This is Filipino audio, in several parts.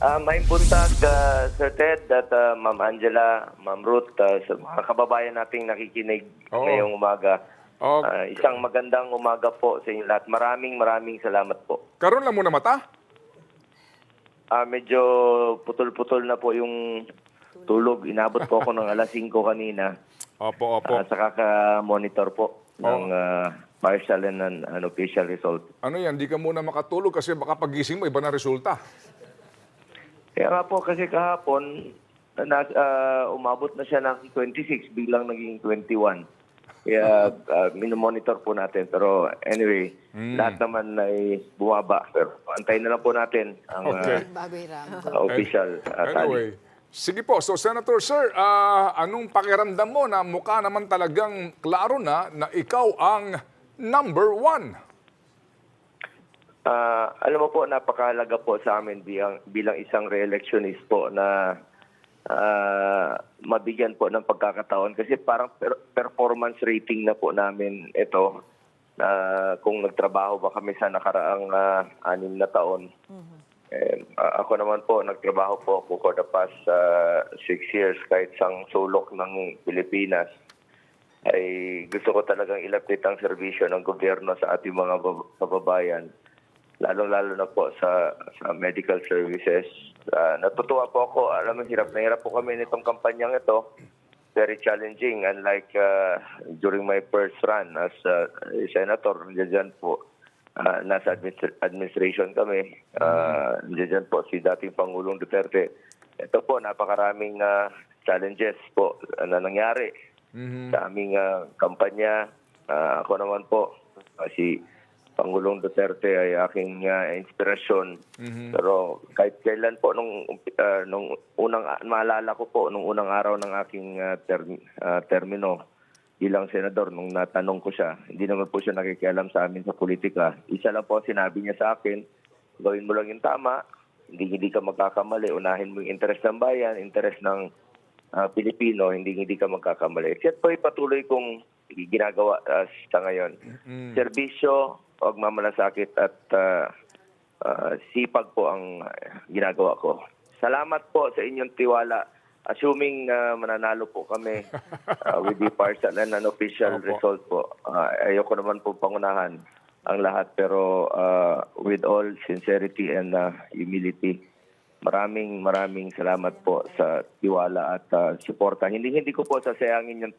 May buntag, Sir Ted, at Ma'am Angela, Ma'am Ruth, sa mga kababayan nating nakikinig Oo. ngayong umaga. Oh, Isang magandang umaga po sa inyo lahat. Maraming salamat po. karon lang muna mata? Medyo putol-putol na po yung tulog. Inabot po ako ng alas 5 kanina. Opo, opo. Sa kaka-monitor po ng partial and unofficial result. Ano yan, di ka muna makatulog kasi baka pagising mo, iba na resulta. Kaya nga po kasi kahapon, umabot na siya ng 26, biglang naging 21. Kaya minomonitor po natin. Pero anyway, lahat naman ay bumaba. Pero antayin na lang po natin ang Okay. official tally. Anyway, sige po. So, Senator Sir, anong pakiramdam mo na mukha naman talagang klaro na ikaw ang number 1? Alam mo po, napakahalaga po sa amin bilang isang re-electionist po na mabigyan po ng pagkakataon. Kasi parang performance rating na po namin ito kung nagtrabaho ba kami sa nakaraang 6 na taon. Ako naman po, nagtrabaho po ako for the past 6 years kahit sang sulok ng Pilipinas. Ay gusto ko talagang ilapit ang serbisyo ng gobyerno sa ating mga kababayan. Lalo-lalo na po sa medical services. Natutuwa po ako. Alam mo, hirap na hirap po kami nitong kampanyang ito. Very challenging. Unlike during my first run as senator, dyan po, nasa administration kami. Dyan po si dating Pangulong Duterte. Ito po, napakaraming challenges po na nangyari sa aming kampanya. Ako naman po, si Pangulong Duterte ay aking inspirasyon. Pero kahit kailan po nung unang maalala ko po nung unang araw ng aking termino bilang senador, nung natanong ko siya, hindi naman po siya nakikialam sa amin sa politika. Isa lang po sinabi niya sa akin, gawin mo lang yung tama, hindi ka magkakamali, unahin mo yung interes ng bayan, interes ng Pilipino, hindi ka magkakamali. At po patuloy kong ginagawa sa ngayon. Serbisyo, pagmamalasakit at sipag po ang ginagawa ko. Salamat po sa inyong tiwala. Assuming mananalo po kami with the partial and unofficial result po. Ayoko naman po pangunahan ang lahat, pero with all sincerity and humility, maraming salamat po sa tiwala at suporta. Hindi ko po sasayangin yung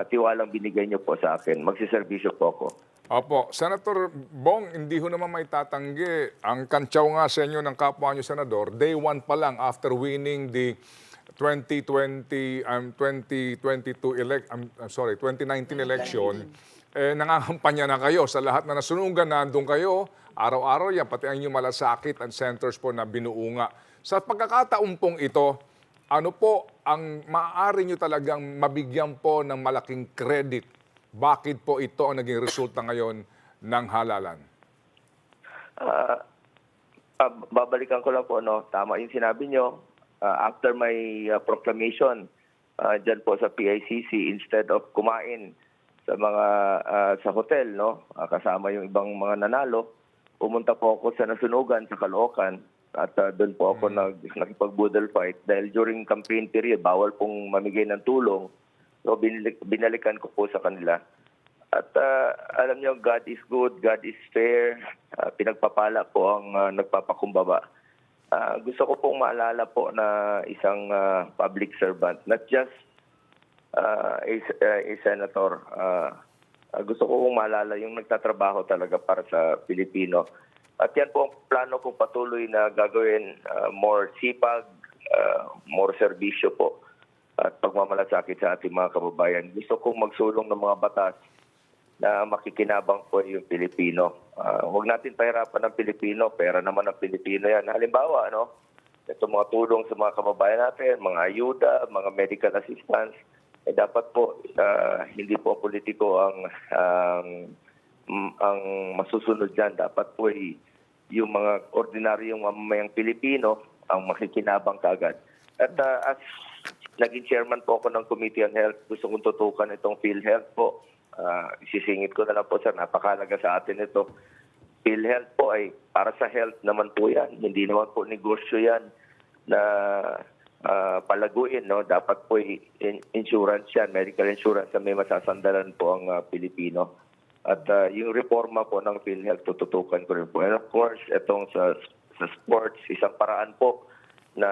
tiwalang binigay niyo po sa akin. Magsiservisyo po ako. Opo. Senator Bong, hindi ho naman may tatanggi. Ang kantsaw nga sa inyo ng kapwa nyo, Senador, day 1 pa lang after winning the 2019 election, nangangampanya na kayo sa lahat na nasunugan, nandun kayo, araw-araw yan, pati ang inyong malasakit and centers po na binuo nga. Sa pagkakataon pong ito, ano po ang maaari nyo talagang mabigyan po ng malaking credit? Bakit po ito ang naging resulta ngayon ng halalan? Babalikan ko lang po, tama yung sinabi nyo. After my proclamation dyan po sa PICC, instead of kumain sa hotel, kasama yung ibang mga nanalo, pumunta po ako sa nasunugan sa Caloocan at doon po ako nakipag-budol fight dahil during campaign period, bawal pong mamigay ng tulong. So binalikan ko po sa kanila. At alam niyo, God is good, God is fair. Pinagpapala po ang nagpapakumbaba. Gusto ko pong maalala po na isang public servant, not just a senator. Gusto ko pong maalala yung nagtatrabaho talaga para sa Pilipino. At yan po ang plano kong patuloy na gagawin, more sipag, more serbisyo po at pagmamalasakit sa ating mga kababayan. Gusto kong magsulong ng mga batas na makikinabang po yung Pilipino. Huwag natin pahirapan ng Pilipino, pera naman ng Pilipino yan. Halimbawa, ito mga tulong sa mga kababayan natin, mga ayuda, mga medical assistance, dapat po hindi po politiko ang masusunod dyan. Dapat po yung mga ordinaryong mamamayang Pilipino ang makikinabang kagad. At as naging chairman po ako ng Committee on Health, gusto kong tutukan itong PhilHealth po. Isisingit ko na lang po, sir, napakalaga sa atin ito. PhilHealth po ay para sa health naman po yan. Hindi naman po negosyo yan na palaguin. No? Dapat po insurance yan, medical insurance na may masasandalan po ang Pilipino. At yung reforma po ng PhilHealth, tututukan ko rin po. And of course, itong sa sports, isang paraan po na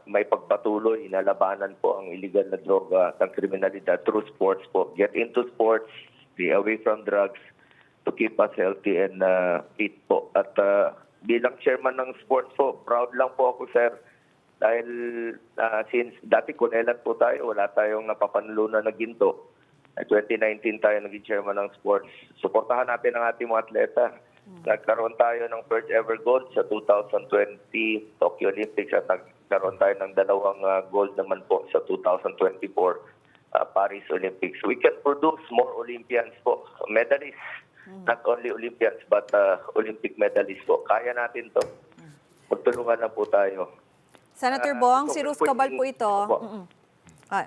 may pagpatuloy, inalabanan po ang illegal na droga at ang kriminalidad through sports po. Get into sports, stay away from drugs to keep us healthy and fit po. At bilang chairman ng sports po, proud lang po ako, sir. Dahil since dati kunelan po tayo, wala tayong napapanlunan na ginto. 2019 tayo naging chairman ng sports. Suportahan natin ang ating mga atleta. Nagkaroon tayo ng first ever gold sa 2020 Tokyo Olympics at nagkaroon tayo ng 2 gold naman po sa 2024 Paris Olympics. We can produce more Olympians po, medalists. Not only Olympians but Olympic medalists po. Kaya natin to. Magtulungan na po tayo. Senator Bong, si Ruth Cabal po ito.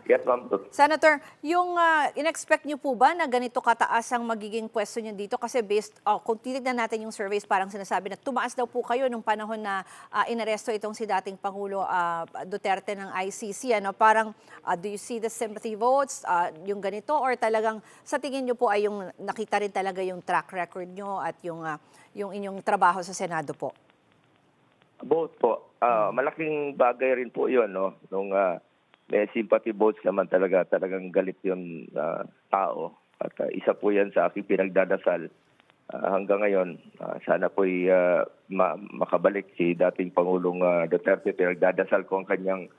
Yes, ma'am. Senator, yung in-expect niyo po ba na ganito kataas ang magiging pwesto niyo dito? Kasi kung titignan natin yung surveys, parang sinasabi na tumaas daw po kayo nung panahon na inaresto itong si dating Pangulo Duterte ng ICC. Ano? Parang, do you see the sympathy votes, yung ganito? Or talagang sa tingin niyo po ay yung nakita rin talaga yung track record niyo at yung inyong trabaho sa Senado po? Both po. Malaking bagay rin po yun, no? Nung may sympathy votes naman talagang galit yung tao. At isa po yan sa aking pinagdadasal hanggang ngayon. Sana po'y makabalik si dating Pangulong Duterte. Pinagdadasal ko ang kanyang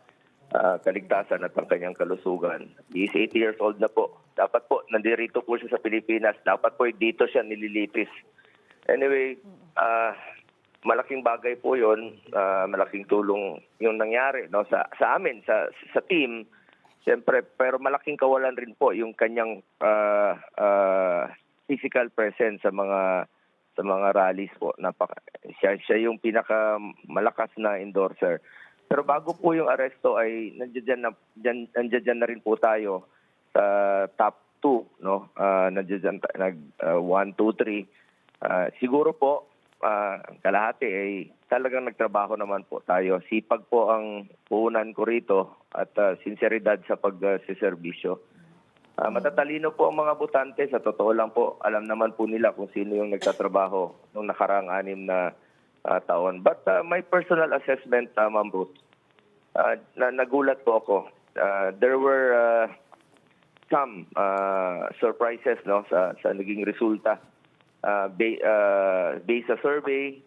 kaligtasan at ang kanyang kalusugan. He is 80 years old na po. Dapat po, nandirito po siya sa Pilipinas. Dapat po dito siya nililitis. Anyway, malaking bagay po 'yon, malaking tulong yung nangyari no sa amin sa team. Siyempre, pero malaking kawalan rin po yung kanyang physical presence sa mga rallies po. Siya yung pinaka malakas na endorser. Pero bago po yung aresto ay nandiyan na rin po tayo sa top 2 no. Nandiyan 1 2 3. Siguro po kalahati ay talagang nagtrabaho naman po tayo. Sipag po ang puhunan ko rito at sinseridad sa pagsiservisyo. Matatalino po ang mga botante. Sa totoo lang po, alam naman po nila kung sino yung nagtatrabaho nung nakaraang 6 na taon. But my personal assessment, Ma'am Ruth, nagulat po ako. There were some surprises no sa naging resulta. Based sa survey,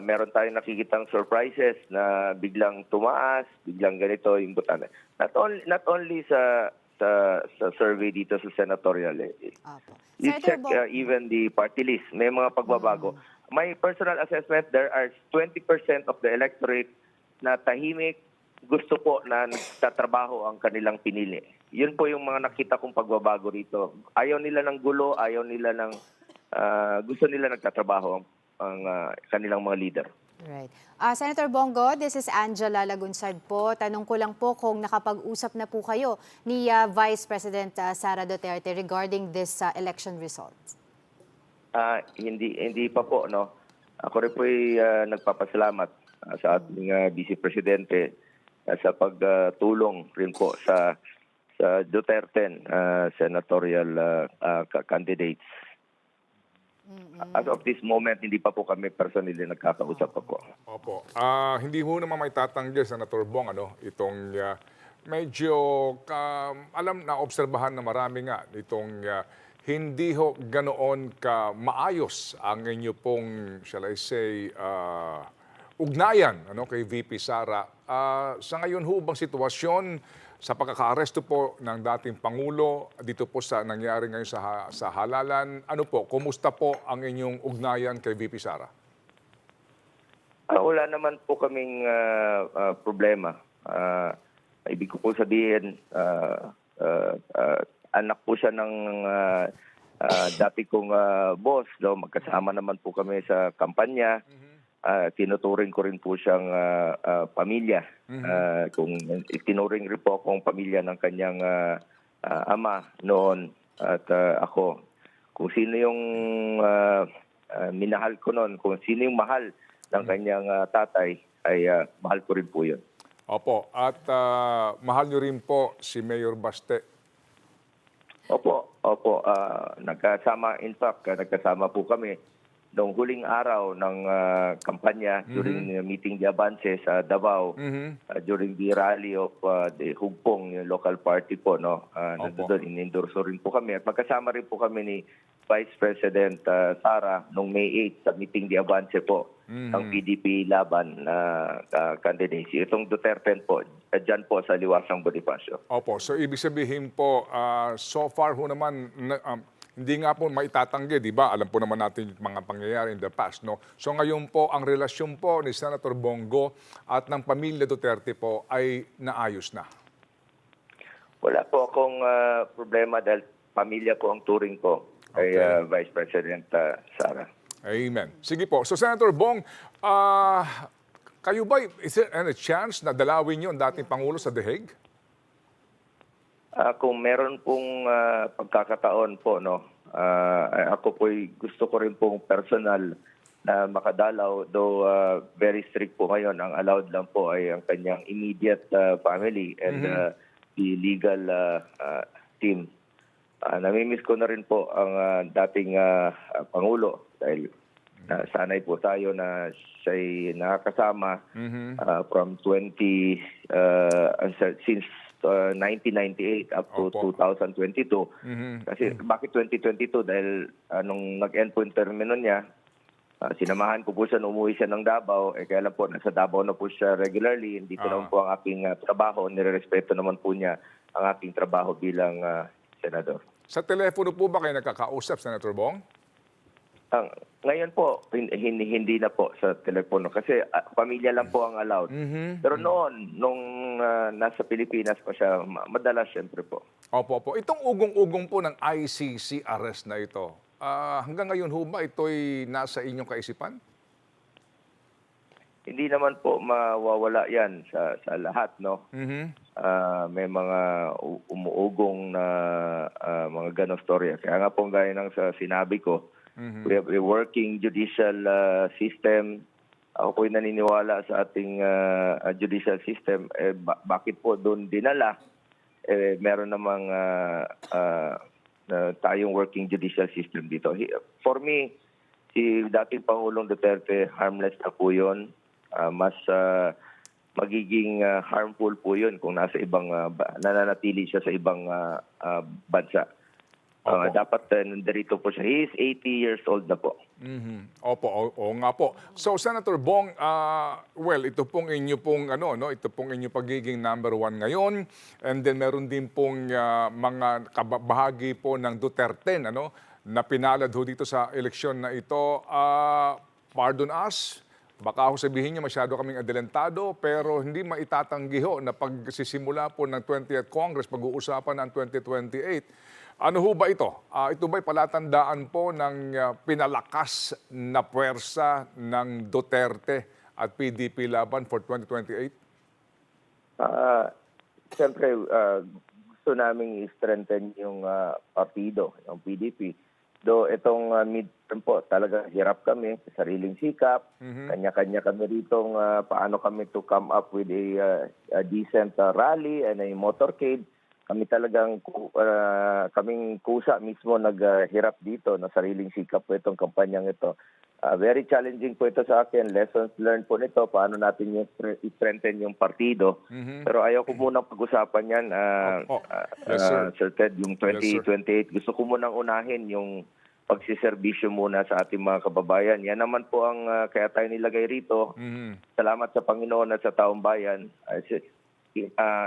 meron tayong nakikitang surprises na biglang tumaas, biglang ganito yung butane. Not only sa survey dito sa senatorial. You check even the party list, may mga pagbabago. My personal assessment, there are 20% of the electorate na tahimik, gusto po na nagtatrabaho ang kanilang pinili. Yun po yung mga nakita kong pagbabago rito. Ayaw nila ng gulo, ayaw nila ng gusto nila nagtatrabaho ang kanilang mga leader. Right. Senator Bongo, this is Angela Lagunsad po. Tanong ko lang po kung nakapag-usap na po kayo ni Vice President Sara Duterte regarding this election results. Hindi pa po, no. Ako rin po ay nagpapasalamat sa ating Vice Presidente sa pagtulong rin po sa Duterte senatorial candidates. As of this moment, hindi pa po kami personally nagkakausap po. Opo. Hindi ho naman may tatanggi, Senator Bong, itong medyo, obserbahan na marami nga, itong hindi ho ganoon ka maayos ang inyo pong, shall I say, ugnayan kay VP Sara. Sa ngayon ho bang sitwasyon sa pagkaka-aresto po ng dating Pangulo dito po sa nangyari ngayon sa halalan, kumusta po ang inyong ugnayan kay VP Sara? Wala naman po kaming problema. Ibig ko po sabihin, anak po siya ng dati kong boss. No? Magkasama naman po kami sa kampanya. Tinuturing ko rin po siyang pamilya. Kung tinuring rin po akong pamilya ng kanyang ama noon at ako. Kung sino yung minahal ko noon. Kung sino yung mahal ng kanyang tatay, ay mahal ko rin po yun. Opo. At mahal nyo rin po si Mayor Baste. Opo. Nagkasama po kami noong huling araw ng kampanya during the meeting de Avance sa Davao, during the rally of the Hugpong, yung local party po, no? Nandun, in-endorso rin po kami. At magkasama rin po kami ni Vice President Sara noong May 8 sa meeting de Avance po ng PDP laban candidacy. Itong Duterte po, dyan po sa Liwasang Bonifacio. Opo. So, ibig sabihin po, so far ho naman, hindi nga po maitatanggi, di ba? Alam po naman natin yung mga pangyayari in the past, no? So ngayon po, ang relasyon po ni Senator Bongo at ng pamilya Duterte po ay naayos na. Wala po akong problema dahil pamilya po ang turing ko kay Vice President Sara. Amen. Sige po. So Senator Bong, kayo ba, is there any chance na dalawin niyo ang dating Pangulo sa The Hague? Kung meron pong pagkakataon po, no, ako po'y gusto ko rin pong personal na makadalaw, though very strict po ngayon. Ang allowed lang po ay ang kanyang immediate family and the legal team. Namimiss ko na rin po ang dating Pangulo dahil sanay po tayo na siya'y nakakasama from since 1998 up to 2022. Kasi bakit 2022? Dahil nung nag-end po yung termino niya, sinamahan ko po siya na umuwi siya ng Davao. Kaya lang po, nasa Davao na po siya regularly. Hindi ko naman po ang aking trabaho. Nirerespeto naman po niya ang aking trabaho bilang senador. Sa telepono po ba kayo nakakausap, Senator Bong? Ngayon po, hindi na po sa telepono kasi pamilya lang po ang allowed. Pero noon, nung nasa Pilipinas pa siya, madalas siyempre po. Opo. Itong ugong-ugong po ng ICC arrest na ito, hanggang ngayon ho ba ito'y nasa inyong kaisipan? Hindi naman po mawawala yan sa lahat, no? May mga umuugong na mga ganon storya. Kaya nga po gaya ng sa sinabi ko, we have a working judicial system. Ako po'y naniniwala sa ating judicial system. Bakit po doon dinala? Meron namang tayong working judicial system dito. For me, si dating Pangulong Duterte, harmless na po yun. Mas magiging harmful po yun kung nananatili siya sa ibang bansa. Dapat nandito po siya. He is 80 years old na po. Opo, oo nga po. So Senator Bong, ito pong inyo pong ito pong inyo pagiging number 1 ngayon, and then meron din pong mga bahagi po ng Duterte na pinalad ho dito sa eleksyon na ito. Pardon us, baka ho sabihin niyo masyado kaming adelantado, pero hindi maitatanggi ho na pagsisimula po ng 20th Congress, pag-uusapan ng 2028. Ano ho ba ito? Ito ba'y palatandaan po ng pinalakas na puwersa ng Duterte at PDP laban for 2028? Siyempre, gusto namin i-strengthen yung partido, yung PDP. Though itong midterm po, talaga hirap kami sa sariling sikap. Kanya-kanya kami ritong paano kami to come up with a decent rally and a motorcade. Kami talagang kaming kusa mismo naghirap dito na sariling sikap po itong kampanyang ito. Very challenging po ito sa akin. Lessons learned po nito, paano natin i-strengthen yung partido. Pero ayaw ko munang pag-usapan yan, Sir Ted, yung 2028. Gusto ko munang unahin yung pagsiservisyo muna sa ating mga kababayan. Yan naman po ang kaya tayo nilagay rito. Salamat sa Panginoon at sa taong bayan.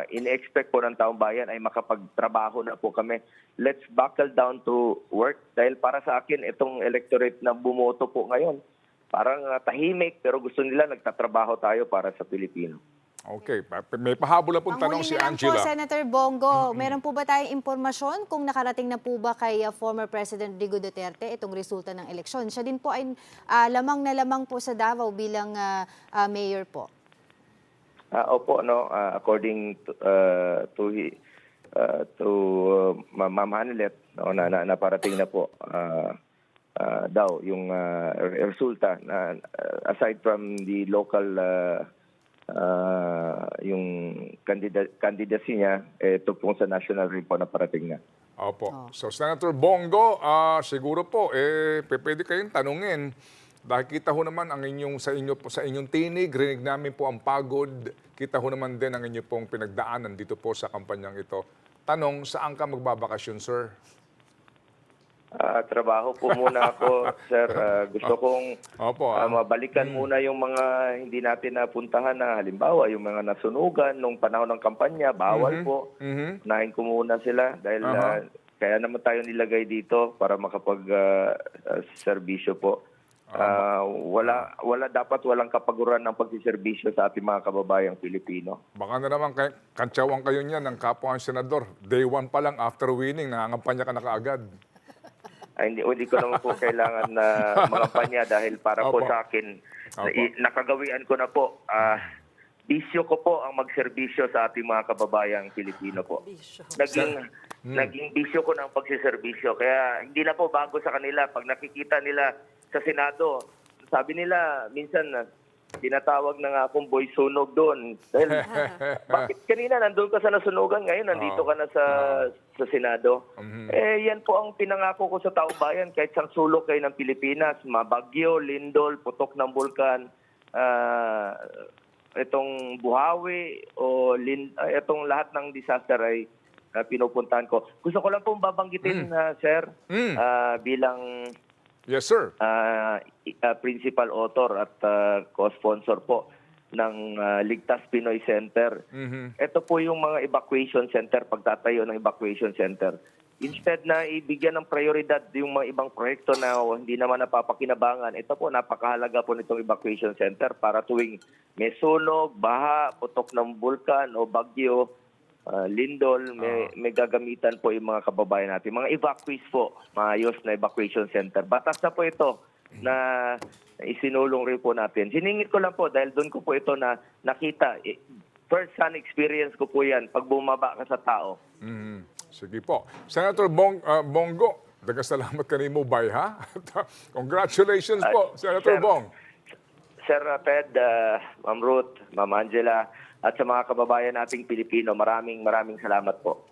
In-expect po ng taong bayan ay makapagtrabaho na po kami. Let's buckle down to work. Dahil para sa akin, itong electorate na bumoto po ngayon, parang tahimik, pero gusto nila nagtatrabaho tayo para sa Pilipino. Okay. May pahabol na pong tanong si Angela. Po, Senator Bongo, meron po ba tayong impormasyon kung nakarating na po ba kay former President Rodrigo Duterte itong resulta ng eleksyon? Siya din po ay lamang na lamang po sa Davao bilang mayor po. Opo, according to Ma'am Hanilet, naparating na po daw yung resulta na aside from the local yung candidacy niya, ito po sa national rin po na parating na. Opo. So, Senator Bongo, siguro po, pwede kayong tanungin. Dahil kita ho naman ang inyong, sa inyong tinig, rinig namin po ang pagod. Kita ho naman din ang inyong pong pinagdaanan dito po sa kampanyang ito. Tanong, saan ka magbabakasyon, sir? Trabaho po muna ako, sir. Gusto kong Opo, mabalikan muna yung mga hindi natin napuntahan na halimbawa yung mga nasunugan nung panahon ng kampanya. Bawal po. Unahin ko muna sila dahil kaya naman tayo nilagay dito para makapag-serbisyo po. Dapat walang kapaguran ng pagsiservisyo sa ating mga kababayang Pilipino. Baka na naman kantsawang kayo niyan ng kapwa ang senador. Day 1 pa lang after winning, nangangampanya ka na kaagad. Ay, hindi ko naman po kailangan na mangampanya dahil para po Opo. sa akin, Opo. nakagawian ko na po. Bisyo ko po ang magserbisyo sa ating mga kababayang Pilipino po. Naging bisyo ko ng pagsiservisyo. Kaya hindi na po bago sa kanila. Pag nakikita nila sa Senado, sabi nila, minsan tinatawag na nga akong boy sunog doon. Dahil, bakit kanina nandun ka sa nasunugan, ngayon nandito ka na sa Senado? Yan po ang pinangako ko sa taong bayan, kahit sang sulok kayo ng Pilipinas, mabagyo, lindol, putok ng bulkan, itong buhawi, o itong lahat ng disaster ay pinupuntahan ko. Gusto ko lang pong babanggitin, sir, bilang Yes, sir. principal author at co-sponsor po ng Ligtas Pinoy Center. Ito po yung mga evacuation center, pagtatayo ng evacuation center. Instead na ibigyan ng prioridad yung mga ibang proyekto na hindi naman napapakinabangan, ito po napakahalaga po nitong evacuation center para tuwing may sunog, baha, putok ng bulkan o bagyo, lindol, may gagamitan po yung mga kababayan natin. Mga evacuees po, maayos na evacuation center. Batas na po ito na isinulong rin po natin. Siningit ko lang po dahil doon ko po ito na nakita. First-hand experience ko po yan pag bumaba ka sa tao. Sige po. Senator Bongo, salamat kanimo bay, ha? Congratulations po, Senator Bong. Sir Ted, Ma'am Ruth, Ma'am Angela, at sa mga kababayan nating Pilipino, maraming salamat po.